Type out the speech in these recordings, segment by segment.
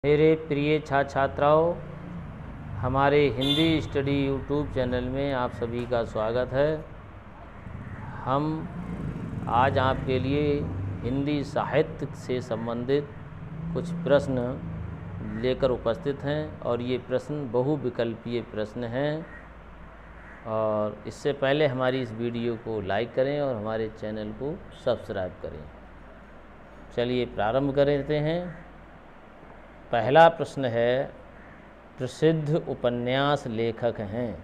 मेरे प्रिय छात्र छात्राओं, हमारे हिंदी स्टडी यूट्यूब चैनल में आप सभी का स्वागत है। हम आज आपके लिए हिंदी साहित्य से संबंधित कुछ प्रश्न लेकर उपस्थित हैं और ये प्रश्न बहुविकल्पीय प्रश्न हैं। और इससे पहले हमारी इस वीडियो को लाइक करें और हमारे चैनल को सब्सक्राइब करें। चलिए प्रारंभ करते हैं। पहला प्रश्न है, प्रसिद्ध उपन्यास लेखक हैं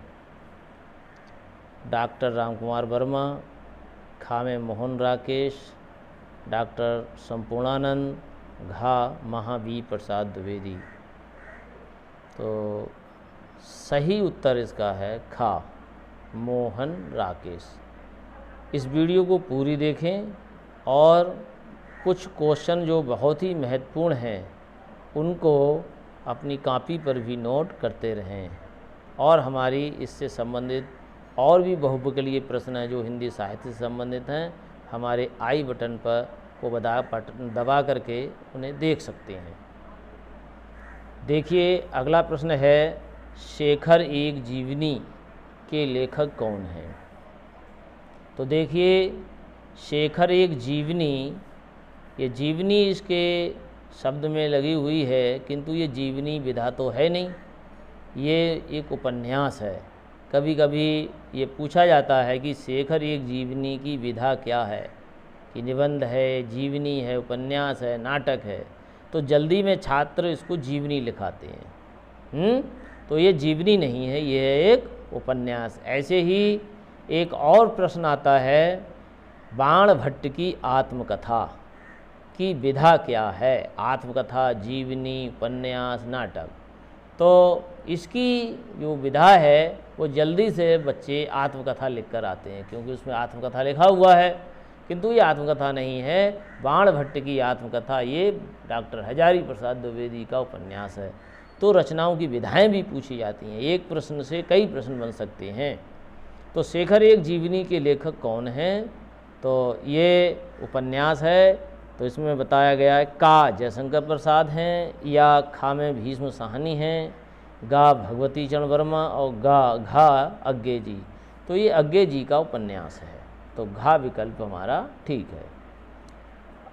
डॉक्टर रामकुमार वर्मा, खामे मोहन राकेश, डॉक्टर संपूर्णानंद, घा महावीर प्रसाद द्विवेदी। तो सही उत्तर इसका है खा मोहन राकेश। इस वीडियो को पूरी देखें और कुछ क्वेश्चन जो बहुत ही महत्वपूर्ण हैं उनको अपनी कॉपी पर भी नोट करते रहें। और हमारी इससे संबंधित और भी बहुविकल्पीय प्रश्न हैं जो हिंदी साहित्य से संबंधित हैं, हमारे आई बटन पर को दबा करके उन्हें देख सकते हैं। देखिए अगला प्रश्न है, शेखर एक जीवनी के लेखक कौन हैं? तो देखिए शेखर एक जीवनी, ये जीवनी इसके शब्द में लगी हुई है, किंतु ये जीवनी विधा तो है नहीं, ये एक उपन्यास है। कभी कभी ये पूछा जाता है कि शेखर एक जीवनी की विधा क्या है, कि निबंध है, जीवनी है, उपन्यास है, नाटक है। तो जल्दी में छात्र इसको जीवनी लिखाते हैं। तो ये जीवनी नहीं है, ये है एक उपन्यास। ऐसे ही एक और प्रश्न आता है, बाण भट्ट की आत्मकथा की विधा क्या है? आत्मकथा, जीवनी, उपन्यास, नाटक। तो इसकी जो विधा है वो जल्दी से बच्चे आत्मकथा लिख कर आते हैं, क्योंकि उसमें आत्मकथा लिखा हुआ है, किंतु ये आत्मकथा नहीं है। बाण भट्ट की आत्मकथा ये डॉक्टर हजारी प्रसाद द्विवेदी का उपन्यास है। तो रचनाओं की विधाएं भी पूछी जाती हैं, एक प्रश्न से कई प्रश्न बन सकते हैं। तो शेखर एक जीवनी के लेखक कौन हैं? तो ये उपन्यास है। तो इसमें बताया गया है, का जयशंकर प्रसाद हैं, या खा में भीष्म साहनी हैं, गा भगवती चरण वर्मा, और घा अज्ञे जी। तो ये अज्ञे जी का उपन्यास है, तो घा विकल्प हमारा ठीक है।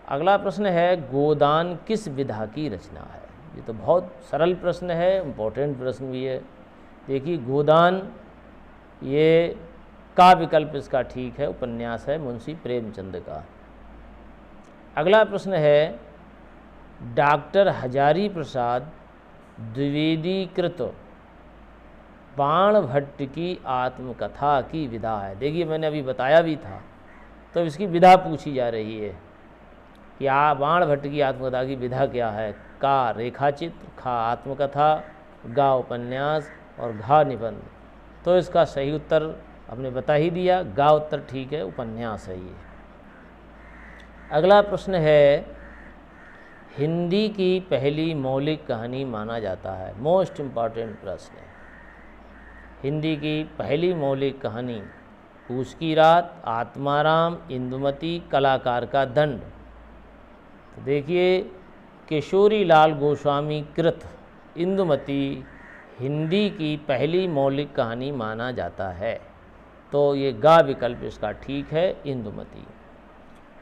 अगला प्रश्न है, गोदान किस विधा की रचना है? ये तो बहुत सरल प्रश्न है, इम्पोर्टेंट प्रश्न भी है। देखिए गोदान, ये का विकल्प इसका ठीक है, उपन्यास है मुंशी प्रेमचंद का। अगला प्रश्न है, डॉक्टर हजारी प्रसाद द्विवेदी कृत बाण भट्ट की आत्मकथा की विधा है। देखिए मैंने अभी बताया भी था, तो इसकी विधा पूछी जा रही है कि बाण भट्ट की आत्मकथा की विधा क्या है? का रेखाचित्र, खा आत्मकथा, गा उपन्यास और घा निबंध। तो इसका सही उत्तर हमने बता ही दिया, गा उत्तर ठीक है, उपन्यास है ये। अगला प्रश्न है, हिंदी की पहली मौलिक कहानी माना जाता है। मोस्ट इम्पॉर्टेंट प्रश्न है। हिंदी की पहली मौलिक कहानी, पूस की रात, आत्माराम, इंदुमती, कलाकार का दंड। तो देखिए किशोरी लाल गोस्वामी कृत इंदुमती हिंदी की पहली मौलिक कहानी माना जाता है। तो ये गा विकल्प इसका ठीक है, इंदुमती।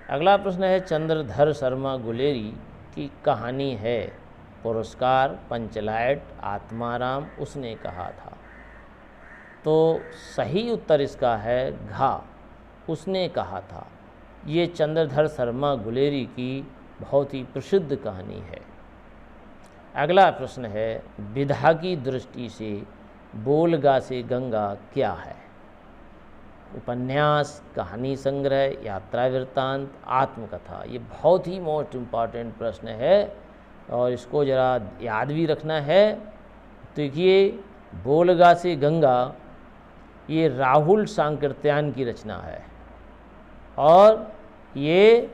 अगला प्रश्न है, चंद्रधर शर्मा गुलेरी की कहानी है, पुरस्कार, पंचलाइट, आत्माराम, उसने कहा था। तो सही उत्तर इसका है घा, उसने कहा था। ये चंद्रधर शर्मा गुलेरी की बहुत ही प्रसिद्ध कहानी है। अगला प्रश्न है, विधा की दृष्टि से बोलगा से गंगा क्या है? उपन्यास, कहानी संग्रह, यात्रा वृत्तांत, आत्मकथा। ये बहुत ही मोस्ट इम्पॉर्टेंट प्रश्न है और इसको ज़रा याद भी रखना है। देखिए बोलगा से गंगा ये राहुल सांकृत्यायन की रचना है और ये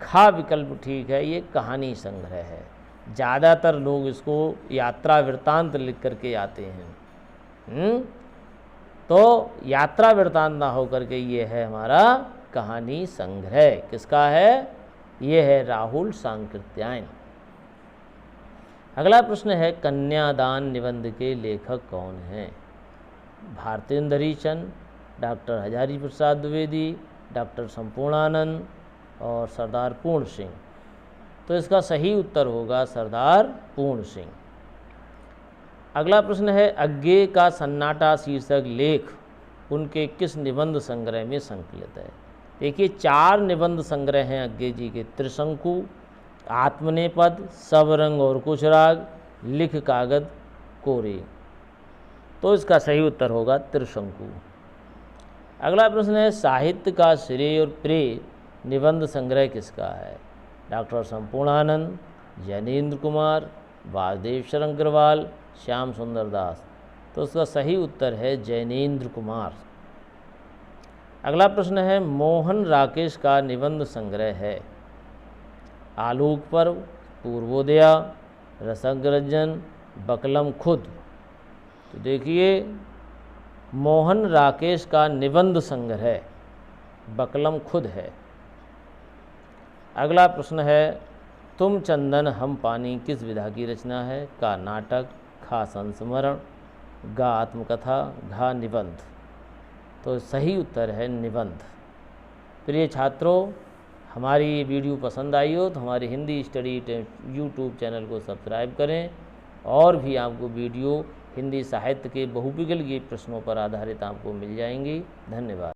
खा विकल्प ठीक है, ये कहानी संग्रह है। ज़्यादातर लोग इसको यात्रा वृत्तांत लिख करके आते हैं। तो यात्रा वृत्तांत ना हो करके ये है हमारा कहानी संग्रह। किसका है? ये है राहुल सांकृत्यायन। अगला प्रश्न है कन्यादान निबंध के लेखक कौन हैं? भारतेंद्र हरिश्चंद्र, डॉक्टर हजारी प्रसाद द्विवेदी, डॉक्टर संपूर्णानंद और सरदार पूर्ण सिंह। तो इसका सही उत्तर होगा सरदार पूर्ण सिंह। अगला प्रश्न है अज्ञे का सन्नाटा शीर्षक लेख उनके किस निबंध संग्रह में संकलित है? देखिए 4 निबंध संग्रह हैं अज्ञे जी के, त्रिशंकु, आत्मनेपद, सब रंग और कुछ राग, लिख कागद कोरे। तो इसका सही उत्तर होगा त्रिशंकु। अगला प्रश्न है साहित्य का श्रेय और प्रेय निबंध संग्रह किसका है? डॉक्टर संपूर्णानंद, जैनेन्द्र कुमार, वासुदेव शरण अग्रवाल, श्याम सुंदर दास। तो उसका सही उत्तर है जैनेन्द्र कुमार। अगला प्रश्न है मोहन राकेश का निबंध संग्रह है? आलोक पर्व, पूर्वोदया, रसग्रजन, बकलम खुद। तो देखिए मोहन राकेश का निबंध संग्रह बकलम खुद है। अगला प्रश्न है तुम चंदन हम पानी किस विधा की रचना है? का नाटक, खा संस्मरण, गा आत्मकथा, घा निबंध। तो सही उत्तर है निबंध। प्रिय छात्रों, हमारी ये वीडियो पसंद आई हो तो हमारे हिंदी स्टडी यूट्यूब चैनल को सब्सक्राइब करें। और भी आपको वीडियो हिंदी साहित्य के बहुविकल्पीय प्रश्नों पर आधारित आपको मिल जाएंगी। धन्यवाद।